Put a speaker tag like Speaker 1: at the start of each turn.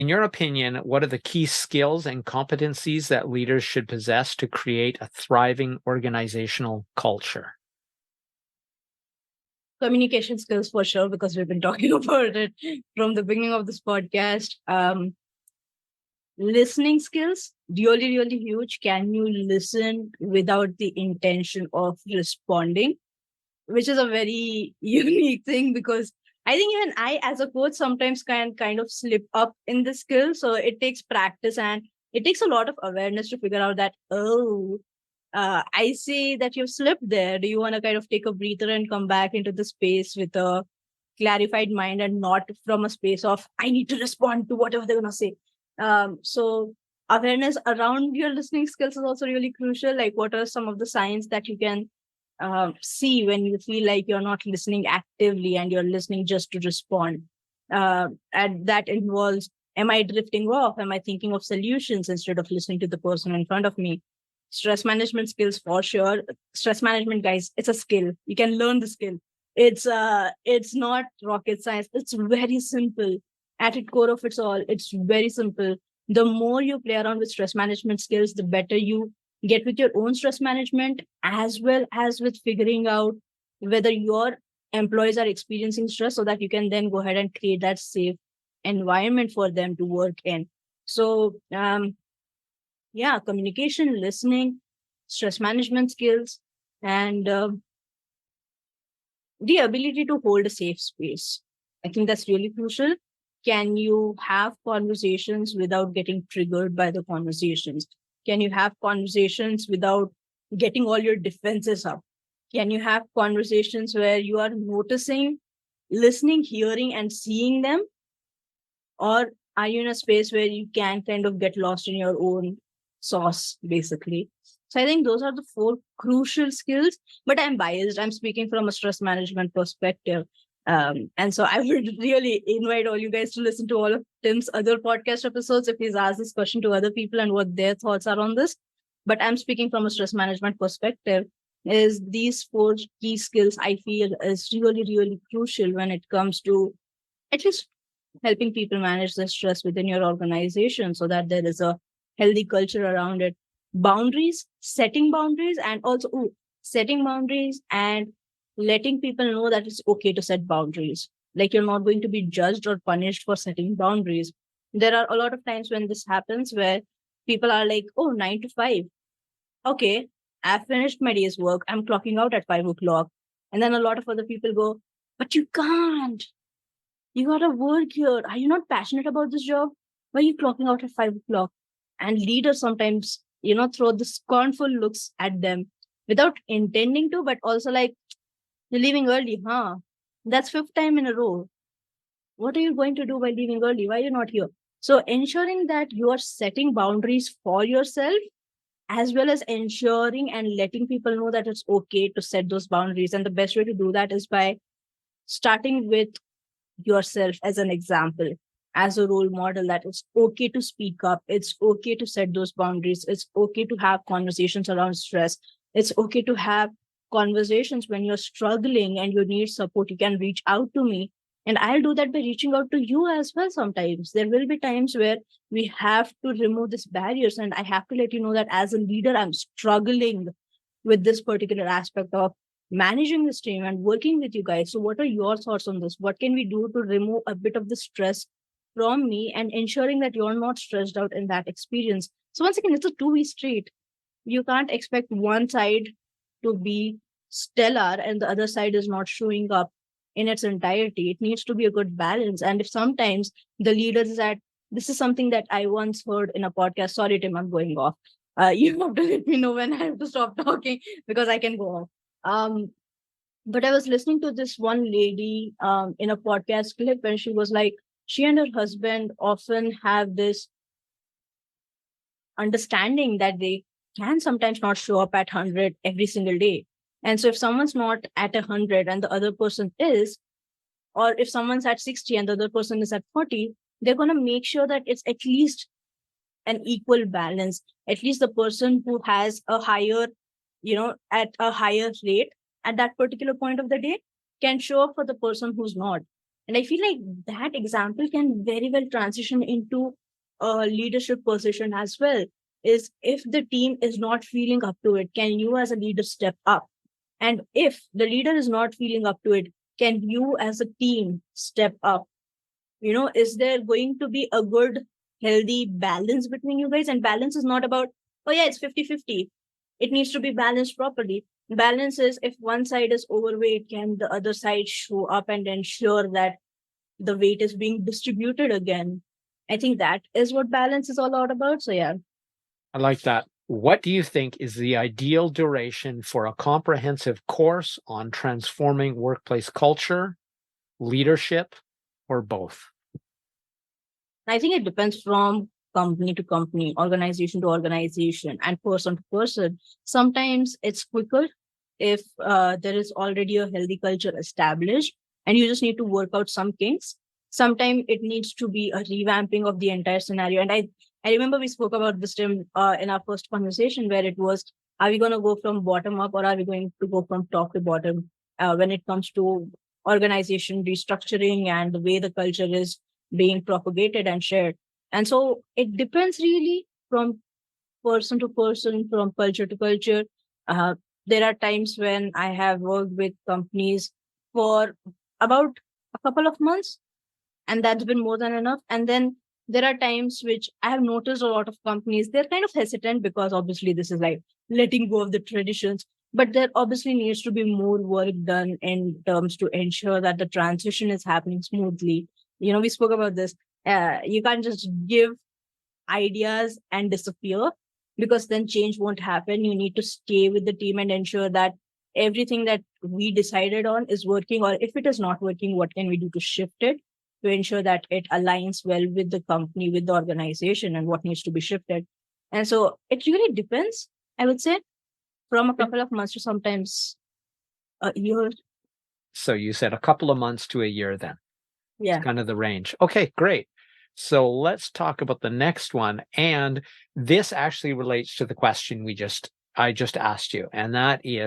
Speaker 1: In your opinion, what are the key skills and competencies that leaders should possess to create a thriving organizational culture?
Speaker 2: Communication skills for sure, because we've been talking about it from the beginning of this podcast. Listening skills, really, really huge. Can you listen without the intention of responding? Which is a very unique thing, because I think even I, as a coach, sometimes can kind of slip up in the skill. So it takes practice and it takes a lot of awareness to figure out that, I see that you've slipped there. Do you want to kind of take a breather and come back into the space with a clarified mind and not from a space of, I need to respond to whatever they're going to say? So awareness around your listening skills is also really crucial. Like, what are some of the signs that you can see when you feel like you're not listening actively and you're listening just to respond? And that involves, am I drifting off? Am I thinking of solutions instead of listening to the person in front of me? Stress management skills for sure. Stress management, guys, it's a skill. You can learn the skill. It's not rocket science. It's very simple. At its core of it all, it's very simple. The more you play around with stress management skills, the better you get with your own stress management, as well as with figuring out whether your employees are experiencing stress, so that you can then go ahead and create that safe environment for them to work in. So, communication, listening, stress management skills, and the ability to hold a safe space. I think that's really crucial. Can you have conversations without getting triggered by the conversations? Can you have conversations without getting all your defenses up? Can you have conversations where you are noticing, listening, hearing, and seeing them? Or are you in a space where you can kind of get lost in your own sauce, basically? So I think those are the 4 crucial skills, but I'm biased. I'm speaking from a stress management perspective. And so I would really invite all you guys to listen to all of Tim's other podcast episodes if he's asked this question to other people and what their thoughts are on this. But I'm speaking from a stress management perspective. Is these 4 key skills I feel is really, really crucial when it comes to at least helping people manage the stress within your organization, so that there is a healthy culture around it. Boundaries, setting boundaries, and also setting boundaries and letting people know that it's okay to set boundaries. Like, you're not going to be judged or punished for setting boundaries. There are a lot of times when this happens where people are like, oh, 9 to 5. Okay, I've finished my day's work. I'm clocking out at 5 o'clock. And then a lot of other people go, but you can't. You gotta work here. Are you not passionate about this job? Why are you clocking out at 5 o'clock? And leaders sometimes, throw the scornful looks at them without intending to, but also like, you're leaving early, huh? That's 5th time in a row. What are you going to do by leaving early? Why are you not here? So ensuring that you are setting boundaries for yourself, as well as ensuring and letting people know that it's okay to set those boundaries. And the best way to do that is by starting with yourself as an example, as a role model, that it's okay to speak up. It's okay to set those boundaries. It's okay to have conversations around stress. It's okay to have conversations when you're struggling and you need support. You can reach out to me, and I'll do that by reaching out to you as well. Sometimes there will be times where we have to remove these barriers, and I have to let you know that as a leader, I'm struggling with this particular aspect of managing this team and working with you guys. So what are your thoughts on this? What can we do to remove a bit of the stress from me and ensuring that you're not stressed out in that experience? So once again, it's a two-way street. You can't expect one side to be stellar and the other side is not showing up in its entirety. It needs to be a good balance. And if sometimes the leader is at, this is something that I once heard in a podcast. Sorry, Tim, I'm going off. You have to let me know when I have to stop talking, because I can go off. But I was listening to this one lady in a podcast clip, and she was like, she and her husband often have this understanding that they can sometimes not show up at 100 every single day. And so if someone's not at 100 and the other person is, or if someone's at 60 and the other person is at 40, they're going to make sure that it's at least an equal balance. At least the person who has a higher, at a higher rate at that particular point of the day can show up for the person who's not. And I feel like that example can very well transition into a leadership position as well. Is if the team is not feeling up to it, can you as a leader step up? And if the leader is not feeling up to it, can you as a team step up? Is there going to be a good, healthy balance between you guys? And balance is not about, oh yeah, it's 50-50. It needs to be balanced properly. Balance is if one side is overweight, can the other side show up and ensure that the weight is being distributed again? I think that is what balance is all about. So yeah.
Speaker 1: I like that. What do you think is the ideal duration for a comprehensive course on transforming workplace culture, leadership, or both?
Speaker 2: I think it depends from company to company, organization to organization, and person to person. Sometimes it's quicker if there is already a healthy culture established and you just need to work out some kinks. Sometimes it needs to be a revamping of the entire scenario. And I remember we spoke about this term in our first conversation where it was, are we going to go from bottom up or are we going to go from top to bottom when it comes to organization restructuring and the way the culture is being propagated and shared. And so it depends really from person to person, from culture to culture. Uh, there are times when I have worked with companies for about a couple of months, and that's been more than enough. And then there are times which I have noticed a lot of companies, they're kind of hesitant because obviously this is like letting go of the traditions. But there obviously needs to be more work done in terms to ensure that the transition is happening smoothly. We spoke about this. You can't just give ideas and disappear because then change won't happen. You need to stay with the team and ensure that everything that we decided on is working, or if it is not working, what can we do to shift it to ensure that it aligns well with the company, with the organization, and what needs to be shifted. And so it really depends, I would say, from a couple of months to sometimes a year.
Speaker 1: So you said a couple of months to a year then.
Speaker 2: Yeah.
Speaker 1: It's kind of the range. Okay, great. So let's talk about the next one. And this actually relates to the question I just asked you. And that is,